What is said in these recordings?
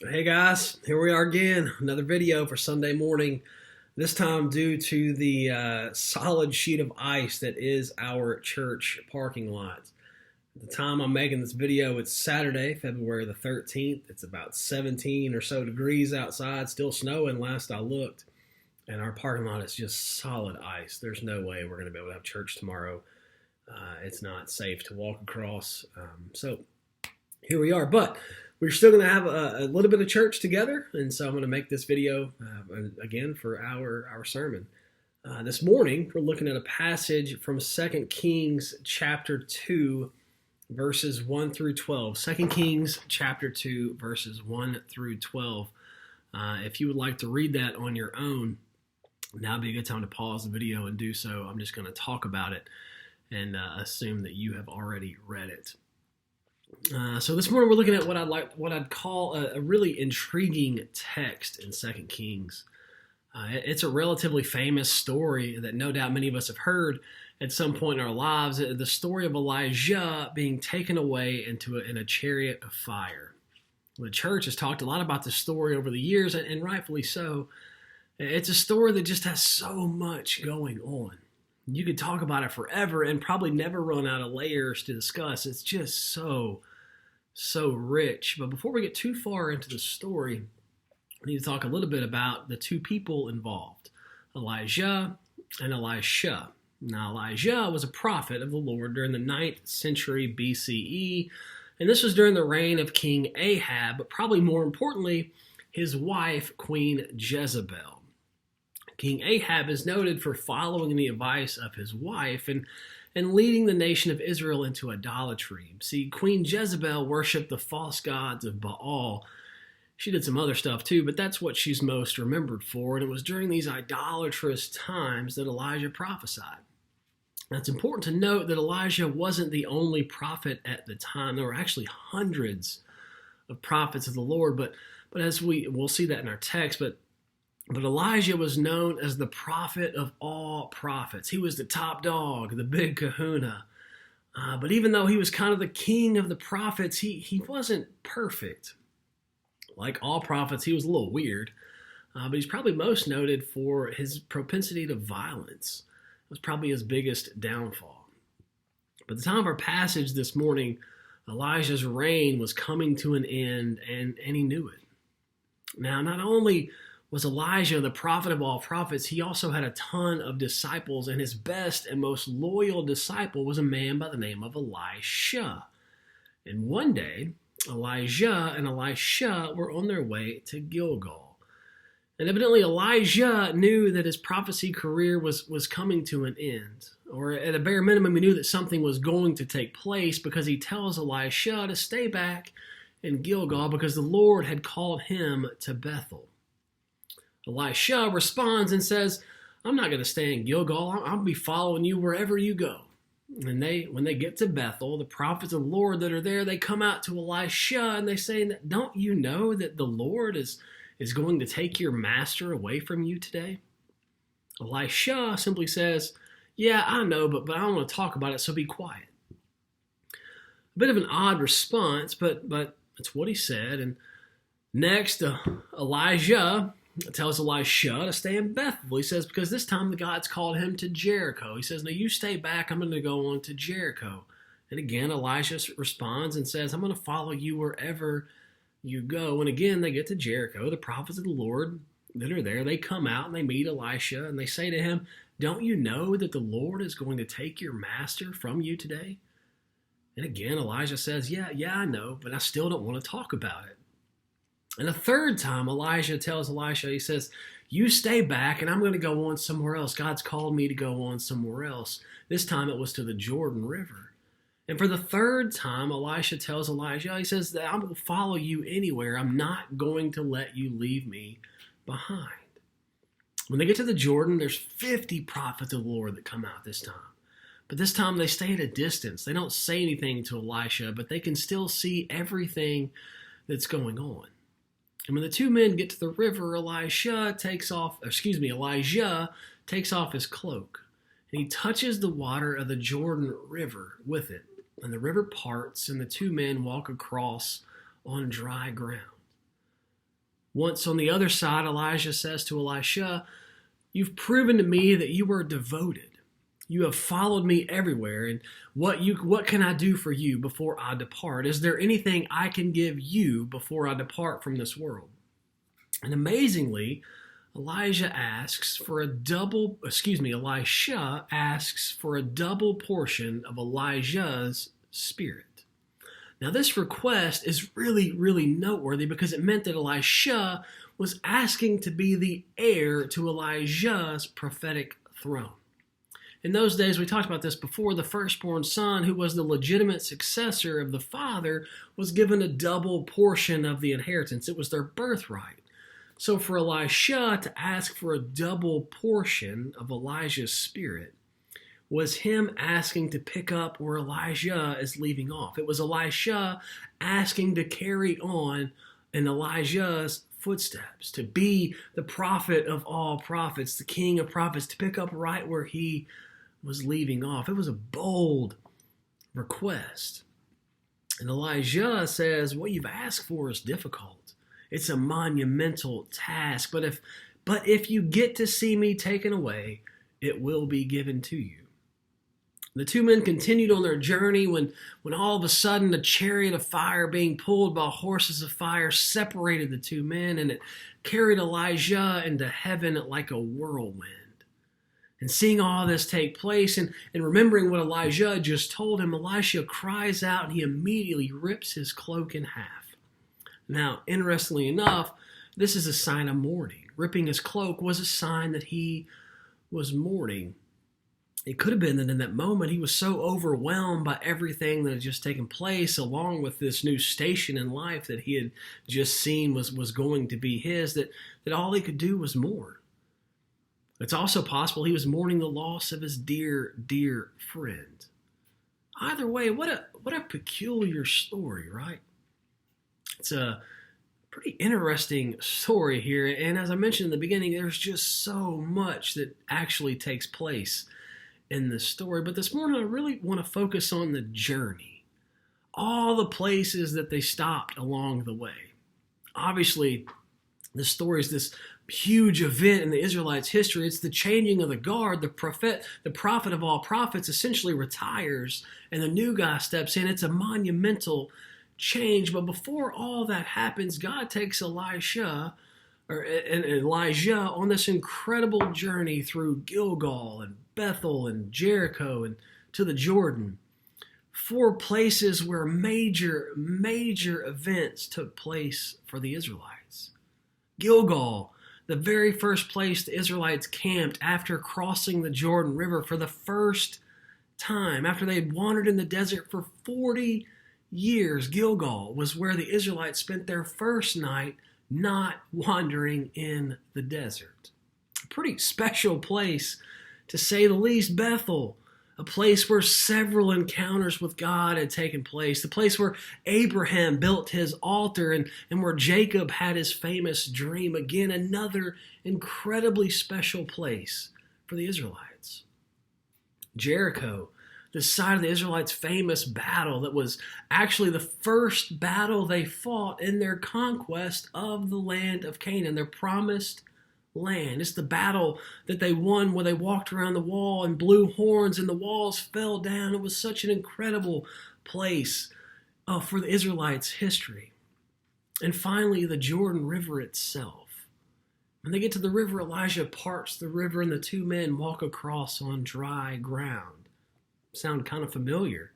Hey guys, here we are again. Another video for Sunday morning. This time due to the solid sheet of ice that is our church parking lot. At the time I'm making this video, it's Saturday, February the 13th. It's about 17 or so degrees outside, still snowing last I looked. And our parking lot is just solid ice. There's no way we're going to be able to have church tomorrow. It's not safe to walk across. So here we are. But we're still going to have a little bit of church together, and so I'm going to make this video again for our sermon. This morning, we're looking at a passage from 2 Kings chapter 2, verses 1 through 12. 2 Kings chapter 2, verses 1 through 12. If you would like to read that on your own, now would be a good time to pause the video and do so. I'm just going to talk about it and assume that you have already read it. So this morning we're looking at what I'd call a really intriguing text in 2 Kings. It's a relatively famous story that no doubt many of us have heard at some point in our lives. The story of Elijah being taken away in a chariot of fire. The church has talked a lot about this story over the years, and rightfully so. It's a story that just has so much going on. You could talk about it forever and probably never run out of layers to discuss. It's just so rich. But before we get too far into the story, we need to talk a little bit about the two people involved, Elijah and Elisha. Now, Elijah was a prophet of the Lord during the 9th century BCE, and this was during the reign of King Ahab, but probably more importantly, his wife, Queen Jezebel. King Ahab is noted for following the advice of his wife and leading the nation of Israel into idolatry. See, Queen Jezebel worshipped the false gods of Baal. She did some other stuff too, but that's what she's most remembered for, and it was during these idolatrous times that Elijah prophesied. Now, it's important to note that Elijah wasn't the only prophet at the time. There were actually hundreds of prophets of the Lord, but as we'll see that in our text, but Elijah was known as the prophet of all prophets. He was the top dog, the big kahuna. But even though he was kind of the king of the prophets, he wasn't perfect. Like all prophets, he was a little weird. But he's probably most noted for his propensity to violence. It was probably his biggest downfall. But at the time of our passage this morning, Elijah's reign was coming to an end, and he knew it. Now, not only was Elijah the prophet of all prophets, he also had a ton of disciples, and his best and most loyal disciple was a man by the name of Elisha. And one day, Elijah and Elisha were on their way to Gilgal. And evidently Elijah knew that his prophecy career was coming to an end. Or at a bare minimum, he knew that something was going to take place, because he tells Elisha to stay back in Gilgal because the Lord had called him to Bethel. Elisha responds and says, I'm not going to stay in Gilgal. I'll be following you wherever you go. And when they get to Bethel, the prophets of the Lord that are there, they come out to Elisha and they say, don't you know that the Lord is going to take your master away from you today? Elisha simply says, yeah, I know, but I don't want to talk about it, so be quiet. A bit of an odd response, but it's what he said. And next, Elijah tells Elisha to stay in Bethel. He says, because this time the God's called him to Jericho. He says, no, you stay back. I'm going to go on to Jericho. And again, Elisha responds and says, I'm going to follow you wherever you go. And again, they get to Jericho. The prophets of the Lord that are there, they come out and they meet Elisha and they say to him, don't you know that the Lord is going to take your master from you today? And again, Elijah says, yeah, I know, but I still don't want to talk about it. And a third time, Elijah tells Elisha, he says, you stay back and I'm going to go on somewhere else. God's called me to go on somewhere else. This time it was to the Jordan River. And for the third time, Elisha tells Elijah, he says that I will follow you anywhere. I'm not going to let you leave me behind. When they get to the Jordan, there's 50 prophets of the Lord that come out this time. But this time they stay at a distance. They don't say anything to Elisha, but they can still see everything that's going on. And when the two men get to the river, Elijah takes off his cloak. And he touches the water of the Jordan River with it. And the river parts, and the two men walk across on dry ground. Once on the other side, Elijah says to Elisha, "You've proven to me that you are devoted. You have followed me everywhere, and what can I do for you before I depart? Is there anything I can give you before I depart from this world?" And amazingly, Elisha asks for a double portion of Elijah's spirit. Now, this request is really, really noteworthy because it meant that Elisha was asking to be the heir to Elijah's prophetic throne. In those days, we talked about this before, the firstborn son, who was the legitimate successor of the father, was given a double portion of the inheritance. It was their birthright. So for Elisha to ask for a double portion of Elijah's spirit was him asking to pick up where Elijah is leaving off. It was Elisha asking to carry on in Elijah's footsteps, to be the prophet of all prophets, the king of prophets, to pick up right where he was leaving off. It was a bold request. And Elijah says, what you've asked for is difficult. It's a monumental task, but if you get to see me taken away, it will be given to you. The two men continued on their journey when all of a sudden a chariot of fire being pulled by horses of fire separated the two men, and it carried Elijah into heaven like a whirlwind. And seeing all this take place and remembering what Elijah just told him, Elisha cries out and he immediately rips his cloak in half. Now, interestingly enough, this is a sign of mourning. Ripping his cloak was a sign that he was mourning. It could have been that in that moment he was so overwhelmed by everything that had just taken place, along with this new station in life that he had just seen was going to be his, that all he could do was mourn. It's also possible he was mourning the loss of his dear, dear friend. Either way, what a peculiar story, right? It's a pretty interesting story here, and as I mentioned in the beginning, there's just so much that actually takes place in this story. But this morning I really want to focus on the journey, all the places that they stopped along the way. Obviously, this story is this huge event in the Israelites' history. It's the changing of the guard. The prophet of all prophets essentially retires and the new guy steps in. It's a monumental change. But before all that happens, God takes Elijah on this incredible journey through Gilgal and Bethel and Jericho and to the Jordan. 4 places where major events took place for the Israelites. Gilgal, the very first place the Israelites camped after crossing the Jordan River for the first time, after they had wandered in the desert for 40 years. Gilgal was where the Israelites spent their first night not wandering in the desert. A pretty special place, to say the least. Bethel, a place where several encounters with God had taken place, the place where Abraham built his altar and where Jacob had his famous dream. Again, another incredibly special place for the Israelites. Jericho, the site of the Israelites' famous battle that was actually the first battle they fought in their conquest of the land of Canaan, their promised land. It's the battle that they won where they walked around the wall and blew horns and the walls fell down. It was such an incredible place for the Israelites' history. And finally, the Jordan River itself. When they get to the river, Elijah parts the river and the two men walk across on dry ground. Sound kind of familiar.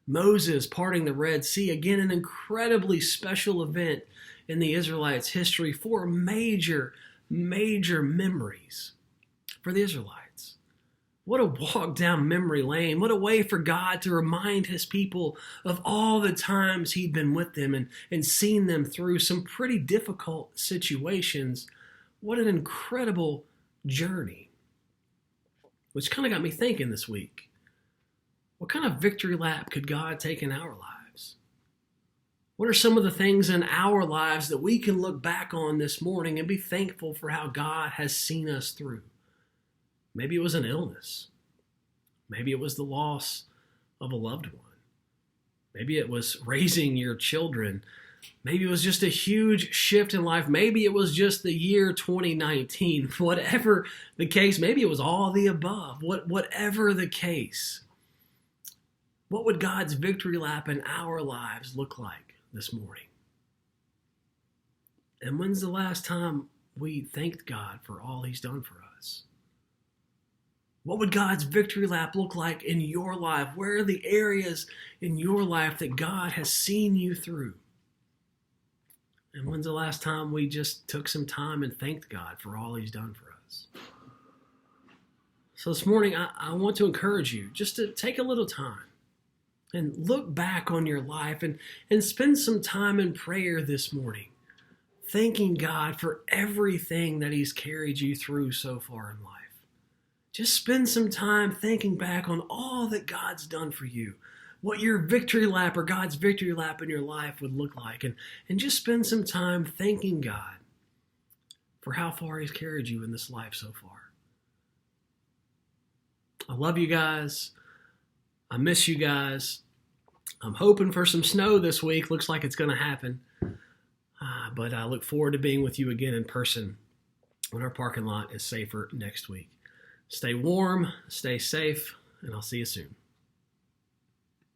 Moses parting the Red Sea, again an incredibly special event in the Israelites' history. 4 major memories for the Israelites. What a walk down memory lane. What a way for God to remind his people of all the times he'd been with them and seen them through some pretty difficult situations. What an incredible journey. Which kind of got me thinking this week. What kind of victory lap could God take in our lives? What are some of the things in our lives that we can look back on this morning and be thankful for how God has seen us through? Maybe it was an illness. Maybe it was the loss of a loved one. Maybe it was raising your children Maybe it was just a huge shift in life. Maybe it was just the year 2019. Whatever the case, maybe it was all the above. Whatever the case, what would God's victory lap in our lives look like this morning? And when's the last time we thanked God for all He's done for us? What would God's victory lap look like in your life? Where are the areas in your life that God has seen you through? And when's the last time we just took some time and thanked God for all He's done for us? So this morning, I want to encourage you just to take a little time and look back on your life and spend some time in prayer this morning, thanking God for everything that He's carried you through so far in life. Just spend some time thinking back on all that God's done for you, what your victory lap or God's victory lap in your life would look like, and just spend some time thanking God for how far He's carried you in this life so far. I love you guys. I miss you guys. I'm hoping for some snow this week. Looks like it's going to happen. But I look forward to being with you again in person when our parking lot is safer next week. Stay warm, stay safe, and I'll see you soon.